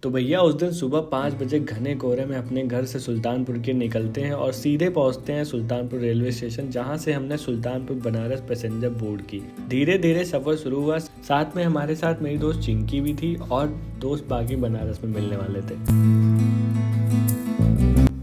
तो भैया उस दिन सुबह 5 बजे घने कोहरे में अपने घर से सुल्तानपुर के निकलते हैं और सीधे पहुंचते हैं सुल्तानपुर रेलवे स्टेशन, जहां से हमने सुल्तानपुर बनारस पैसेंजर बोर्ड की। धीरे धीरे सफर शुरू हुआ। साथ में हमारे साथ मेरी दोस्त चिंकी भी थी और दोस्त बाकी बनारस में मिलने वाले थे।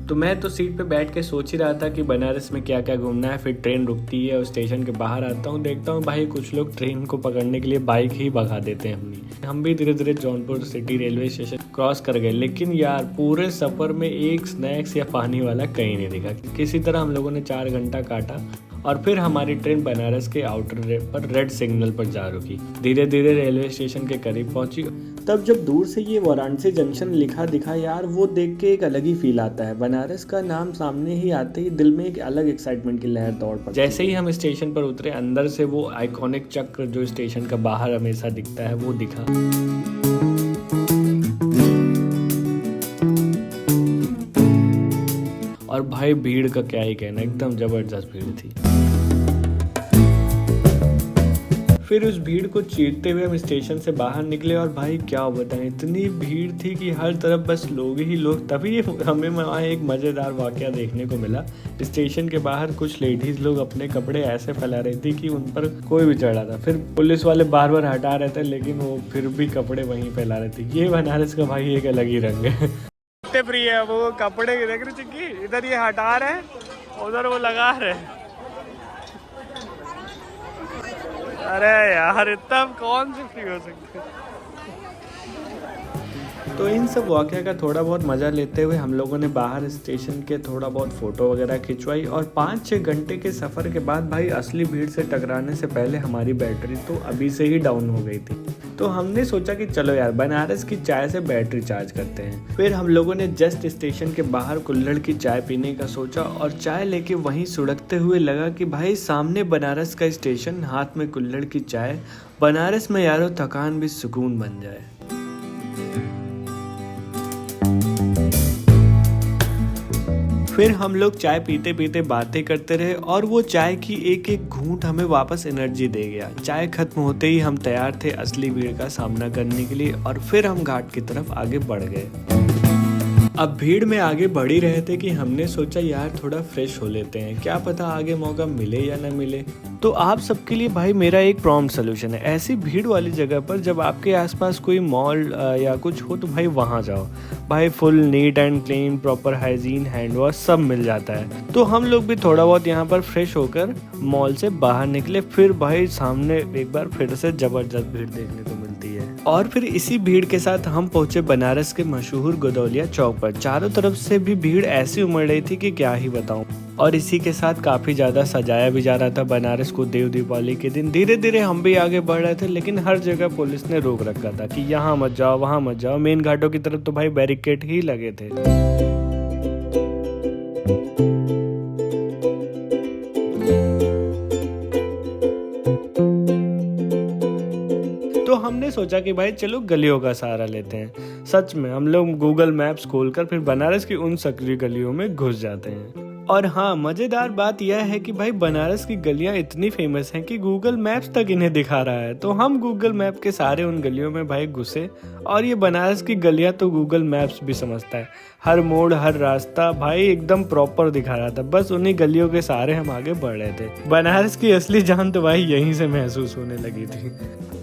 तो मैं तो सीट पे बैठ के सोच ही रहा था कि बनारस में क्या क्या घूमना है। फिर ट्रेन रुकती है और स्टेशन के बाहर आता हूँ, देखता हूँ भाई कुछ लोग ट्रेन को पकड़ने के लिए बाइक ही भगा देते हैं। हम भी धीरे धीरे Jaunpur city railway station cross कर गए, लेकिन यार पूरे सफर में एक स्नैक्स या पानी वाला कहीं नहीं दिखा। किसी तरह हम लोगों ने 4 घंटा काटा और फिर हमारी ट्रेन बनारस के आउटर पर रेड सिग्नल पर जा रुकी। धीरे धीरे रेलवे स्टेशन के करीब पहुंची। तब जब दूर से ये वाराणसी जंक्शन लिखा दिखा यार, वो देख के एक अलग ही फील आता है। बनारस का नाम सामने ही आते ही दिल में एक अलग एक्साइटमेंट की लहर दौड़ पड़ी। जैसे ही हम स्टेशन पर उतरे, अंदर से वो आइकॉनिक चक्र जो स्टेशन का बाहर हमेशा दिखता है वो दिखा। और भाई भीड़ का क्या ही कहना, एकदम जबरदस्त भीड़ थी। फिर उस भीड़ को चीरते हुए हम स्टेशन से बाहर निकले और भाई क्या बताएं, इतनी भीड़ थी कि हर तरफ बस लोग ही लोग। तभी हमें वहाँ एक मज़ेदार वाकया देखने को मिला। स्टेशन के बाहर कुछ लेडीज लोग अपने कपड़े ऐसे फैला रही थी कि उन पर कोई भी चढ़ा था। फिर पुलिस वाले बार बार हटा रहे थे, लेकिन वो फिर भी कपड़े वहीं फैला रहे थे। ये बनारस का भाई एक अलग ही रंग है। प्रिय है वो कपड़े देख रहे थे, इधर ये हटा रहे, उधर वो लगा रहे। अरे यार इतना कौन से फ्री हो सकते हैं। तो इन सब वाक़या का थोड़ा बहुत मज़ा लेते हुए हम लोगों ने बाहर स्टेशन के थोड़ा बहुत फ़ोटो वगैरह खिंचवाई। और 5-6 घंटे के सफ़र के बाद भाई असली भीड़ से टकराने से पहले हमारी बैटरी तो अभी से ही डाउन हो गई थी। तो हमने सोचा कि चलो यार बनारस की चाय से बैटरी चार्ज करते हैं। फिर हम लोगों ने जस्ट स्टेशन के बाहर कुल्हड़ की चाय पीने का सोचा और चाय लेके वहीं सुड़कते हुए लगा कि भाई सामने बनारस का स्टेशन, हाथ में कुल्हड़ की चाय। बनारस में यारो थकान भी सुकून बन जाए। फिर हम लोग चाय पीते पीते बातें करते रहे और वो चाय की एक एक घूंट हमें वापस एनर्जी दे गया। चाय खत्म होते ही हम तैयार थे असली भीड़ का सामना करने के लिए और फिर हम घाट की तरफ आगे बढ़ गए। अब भीड़ में आगे बढ़ ही रहे थे कि हमने सोचा यार थोड़ा फ्रेश हो लेते हैं, क्या पता आगे मौका मिले या ना मिले। तो आप सबके लिए भाई मेरा एक प्रॉम्प्ट सोल्यूशन है। ऐसी भीड़ वाली जगह पर जब आपके आसपास कोई मॉल या कुछ हो तो भाई वहाँ जाओ। भाई full neat and clean, proper hygiene, hand wash सब मिल जाता है। तो हम लोग भी थोड़ा बहुत यहाँ पर फ्रेश होकर मॉल से बाहर निकले। फिर भाई सामने एक बार फिर से जबरदस्त भीड़ देखने को मिलती है। और फिर इसी भीड़ के साथ हम पहुंचे बनारस के मशहूर गोदौलिया चौक पर। चारों तरफ से भी भीड़ ऐसी उमड़ रही थी कि क्या ही बताऊं। और इसी के साथ काफी ज्यादा सजाया भी जा रहा था बनारस को देव दीपावली के दिन। धीरे धीरे हम भी आगे बढ़ रहे थे, लेकिन हर जगह पुलिस ने रोक रखा था कि यहाँ मत जाओ, वहाँ मत जाओ। मेन घाटों की तरफ तो भाई बैरिकेड ही लगे थे। तो हमने सोचा कि भाई चलो गलियों का सहारा लेते हैं। सच में हम लोग गूगल मैप्स खोलकर फिर बनारस की उन सकरी गलियों में घुस जाते हैं। और हाँ, मजेदार बात यह है कि भाई बनारस की गलियां इतनी फेमस हैं कि गूगल मैप्स तक इन्हें दिखा रहा है। तो हम गूगल मैप के सारे उन गलियों में भाई घुसे और ये बनारस की गलियां तो गूगल मैप्स भी समझता है। हर मोड़, हर रास्ता भाई एकदम प्रॉपर दिखा रहा था। बस उन्हीं गलियों के सहारे हम आगे बढ़ रहे थे। बनारस की असली जान तो भाई यहीं से महसूस होने लगी थी।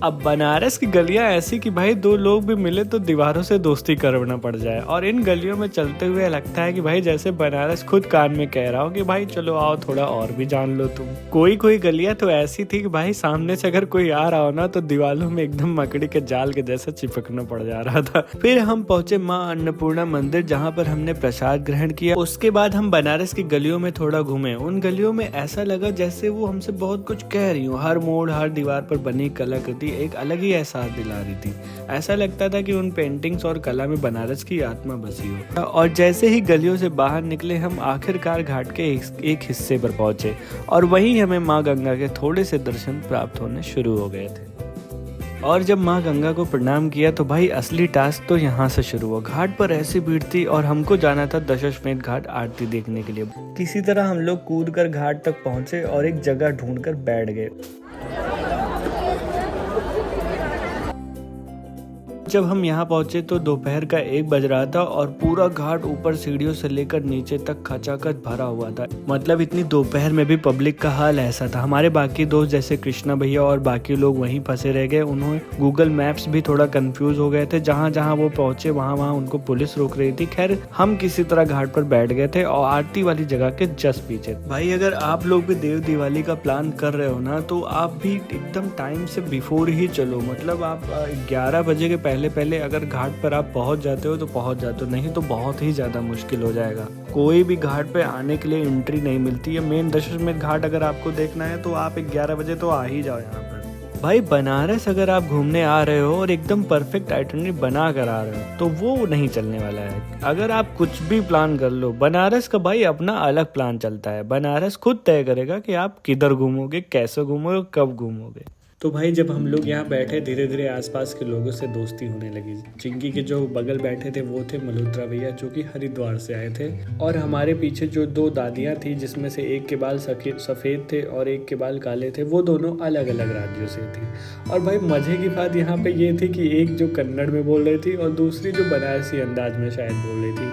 अब बनारस की गलियां ऐसी कि भाई दो लोग भी मिले तो दीवारों से दोस्ती करना पड़ जाए। और इन गलियों में चलते हुए लगता है कि भाई जैसे बनारस खुद कान में कह रहा हो कि भाई चलो आओ थोड़ा और भी जान लो तुम। कोई कोई गलियां तो ऐसी थी कि भाई सामने से अगर कोई आ रहा हो ना तो दीवारों में एकदम मकड़ी के जाल के जैसा चिपकना पड़ जा रहा था। फिर हम पहुंचे माँ अन्नपूर्णा मंदिर, जहाँ पर हमने प्रसाद ग्रहण किया। उसके बाद हम बनारस की गलियों में थोड़ा घूमे। उन गलियों में ऐसा लगा जैसे वो हमसे बहुत कुछ कह रही हो। हर मोड़, हर दीवार पर बनी कलाकृति एक अलग ही एहसास दिला रही थी। ऐसा लगता था कि उन पेंटिंग्स और कला में बनारस की आत्मा बसी हो। और जैसे ही गलियों से बाहर निकले हम आखिरकार घाट के एक हिस्से पर पहुंचे और वहीं हमें माँ गंगा के थोड़े से दर्शन प्राप्त होने शुरू हो गए थे। और जब माँ गंगा को प्रणाम किया तो भाई असली टास्क तो यहाँ से शुरू हुआ। घाट पर ऐसी भीड़ थी और हमको जाना था दशाश्वमेध घाट आरती देखने के लिए। किसी तरह हम लोग कूदकर घाट तक पहुंचे और एक जगह ढूंढकर बैठ गए। जब हम यहाँ पहुंचे तो दोपहर का 1 बज रहा था और पूरा घाट ऊपर सीढ़ियों से लेकर नीचे तक खचाखच भरा हुआ था। मतलब इतनी दोपहर में भी पब्लिक का हाल ऐसा था। हमारे बाकी दोस्त जैसे कृष्णा भैया और बाकी लोग वहीं फंसे रह गए। उन्होंने गूगल मैप्स भी थोड़ा कंफ्यूज हो गए थे। जहाँ जहाँ वो पहुंचे वहाँ उनको पुलिस रोक रही थी। खैर हम किसी तरह घाट पर बैठ गए थे और आरती वाली जगह के जस्ट पीछे। भाई अगर आप लोग भी देव दिवाली का प्लान कर रहे हो ना तो आप भी एकदम टाइम से बिफोर ही चलो। मतलब आप 11 बजे के पहले अगर घाट पर आप पहुंच जाते हो तो पहुंच जाते हो, नहीं तो बहुत ही ज़्यादा मुश्किल हो जाएगा। कोई भी घाट पे आने के लिए एंट्री नहीं मिलती है। मेन दशाश्वमेध घाट अगर आपको देखना है तो आप 11 बजे तो आ ही जाओ यहाँ पर। भाई बनारस अगर आप घूमने आ रहे हो और एकदम परफेक्ट आइटनरी बना कर आ रहे हो तो वो नहीं चलने वाला है। अगर आप कुछ भी प्लान कर लो, बनारस का भाई अपना अलग प्लान चलता है। बनारस खुद तय करेगा कि आप किधर घूमोगे, कैसे घूमोगे, कब घूमोगे। तो भाई जब हम लोग यहाँ बैठे धीरे धीरे आसपास के लोगों से दोस्ती होने लगी। चिंकी के जो बगल बैठे थे वो थे मल्होत्रा भैया जो कि हरिद्वार से आए थे, और हमारे पीछे जो 2 दादियाँ थी जिसमें से एक के बाल सफ़ेद थे और एक के बाल काले थे, वो दोनों अलग अलग राज्यों से थी। और भाई मज़े की बात यहाँ पे ये थी कि एक जो कन्नड़ में बोल रही थी और दूसरी जो बनारसी अंदाज में शायद बोल रही थी।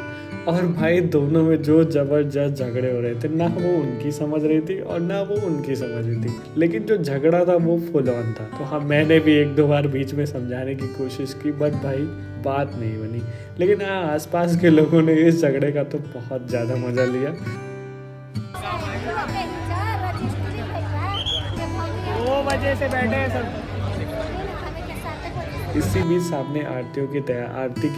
और भाई दोनों में जो जबरदस्त झगड़े हो रहे थे, ना वो उनकी समझ रही थी और ना वो उनकी समझ रही थी, लेकिन जो झगड़ा था वो फुल ऑन था। तो हाँ, मैंने भी 1-2 बार बीच में समझाने की कोशिश की, बट भाई बात नहीं बनी। लेकिन हाँ, आसपास के लोगों ने इस झगड़े का तो बहुत ज़्यादा मजा लिया। 2 बजे से बैठे हैं सब। इसी बीच सामने आरती की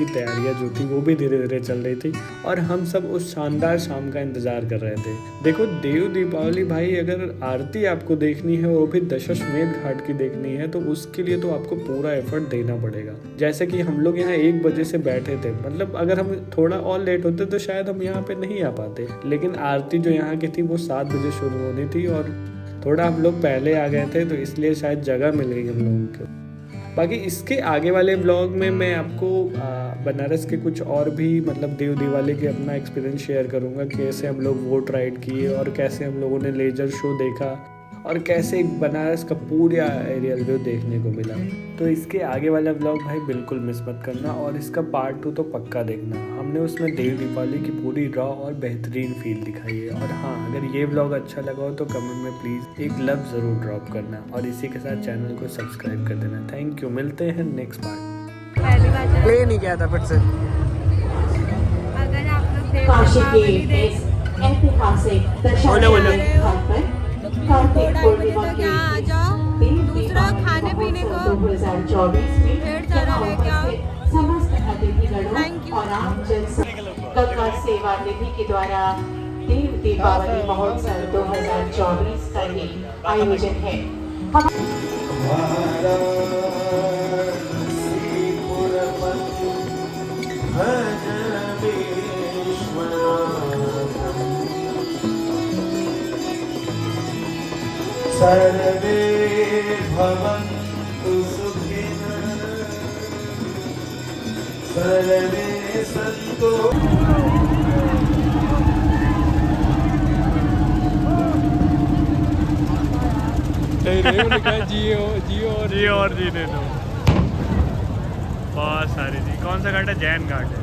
तैयारियां जो थी वो भी धीरे धीरे चल रही थी और हम सब उस शानदार शाम का इंतजार कर रहे थे। देखो देव दीपावली भाई, अगर आरती आपको देखनी है वो भी दशाश्वमेध घाट की देखनी है तो उसके लिए तो आपको पूरा एफर्ट देना पड़ेगा। जैसे कि हम लोग यहाँ 1 बजे से बैठे थे, मतलब अगर हम थोड़ा और लेट होते तो शायद हम यहाँ पे नहीं आ पाते। लेकिन आरती जो यहाँ की थी वो 7 बजे शुरू होनी थी और थोड़ा हम लोग पहले आ गए थे तो इसलिए शायद जगह मिल गई हम लोगों को। बाकी इसके आगे वाले ब्लॉग में मैं आपको बनारस के कुछ और भी मतलब देव दिवाली के अपना एक्सपीरियंस शेयर करूंगा। कैसे हम लोग वोट राइड किए और कैसे हम लोगों ने लेजर शो देखा और कैसे बनारस का पूरा एरियल व्यू देखने को मिला। तो इसके आगे वाला ब्लॉग भाई बिल्कुल मिस मत करना और इसका पार्ट 2 तो पक्का देखना। हमने उसमें देव दीपावली की पूरी रॉ और बेहतरीन फील दिखाई है। और हाँ, अगर ये ब्लॉग अच्छा लगा हो तो कमेंट में प्लीज़ एक लव ज़रूर ड्रॉप करना और इसी के साथ चैनल को सब्सक्राइब कर देना। थैंक यू, मिलते हैं नेक्स्ट पार्ट। प्ले नहीं किया था फिर से। अगर आप लोग ऐतिहासिक तक यहाँ आ जाओ। दूसरा खाने पीने को ढेर सारा लेके आओ। Thank you. गंगा सेवा निधि के द्वारा देव दीपावली महोत्सव 2024 का ये आयोजन है। सर्वे भवन्तु सुखिनः सर्वे सन्तु। जियो और जीने दो। बहुत सारी जी। कौन सा घाट है? जैन घाट है।